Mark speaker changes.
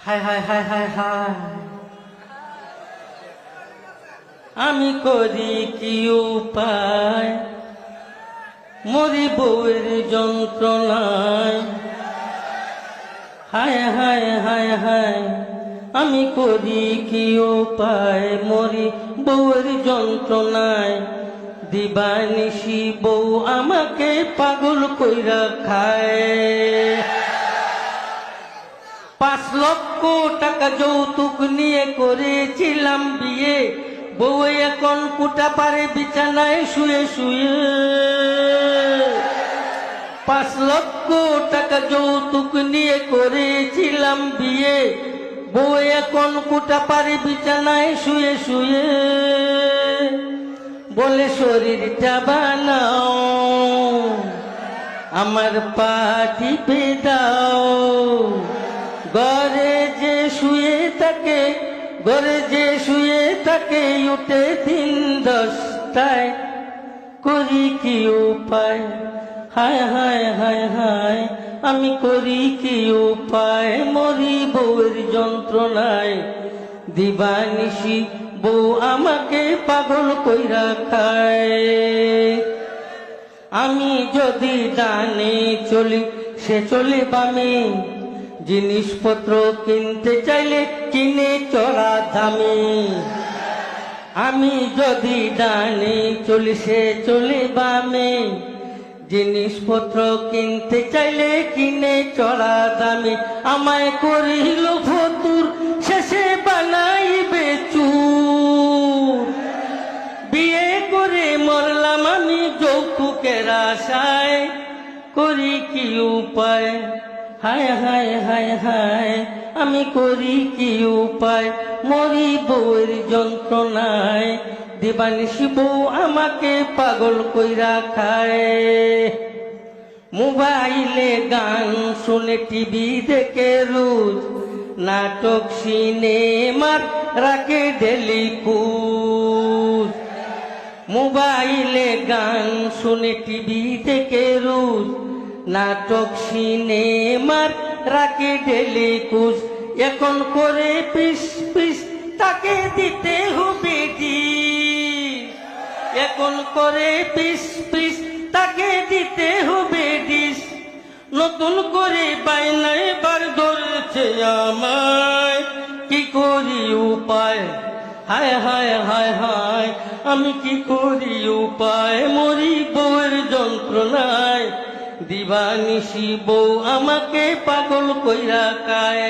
Speaker 1: হায় হায় হায় হায় হায়, আমি করি কি উপায়, মরি বউয়ের যন্ত্রণায়। হায় হায় হায় হায়, আমি করি কি উপায়, মরি বউয়ের যন্ত্রণায়। দিবানিশি বউ আমাকে পাগল কইরা খায়। 5 লক্ষ টাকা যৌতুক নিয়ে করেছিলাম বিয়ে, বউ এখন কুটা পারে বিছানায় শুয়ে শুয়ে। 5 লক্ষ টাকা যৌতুক নিয়ে করেছিলাম বিয়ে, বউ এখন কুটা পারে বিছানায় শুয়ে শুয়ে। বলে শরীরটা বানাও, আমার পা টিপে দাও। ঘরে যে শুয়ে থাকে, ঘরে যে শুয়ে থাকে, উঠে 10টায়। করি কি উপায়, হায় হায় হায় হায়, আমি করি কি উপায়, মরি বউয়ের যন্ত্রণায়। দিবানিশি বউ আমাকে পাগল কইরা খায়। আমি যদি ডানে চলি, সে চলে বামে। জিনিসপত্র কিনতে চাইলে কিনে চড়া দামে। আমি যদি ডানে চলি, সে চলে বামে। জিনিসপত্র কিনতে চাইলে কিনে চড়া দামে। আমায় করিল ফতুর, শেষে বানাইবে চুর। বিয়ে করে মরলাম আমি যৌতুকের আশায়। করি কি উপায়, হায় হায় হায় হায়, আমি করি কি উপায়, মরি বউয়ের যন্ত্রণায়। দিবানিশি বউ আমাকে পাগল কইরা খায়। মোবাইলে গান শুনে, টিভি দেখে রোজ, নাটক সিনেমার রাখে ডেলি পুজ। মোবাইলে গান শুনে, টিভি দেখে রোজ, নাটক সিনেমার রাখে ডেলি কুজ। এখন করে পিস পিস, তাকে দিতে হবে ডিশ। এখন করে পিস পিস, তাকে দিতে হবে ডিশ। নতুন করে বাইনা এবার ধরেছে আমায়, কি করি উপায়, হায় হায় হায় হায়, আমি কি করি উপায়, মরি বউয়ের যন্ত্রণায়। দিবানিশি বউ আমাকে পাগল কইরা খায়।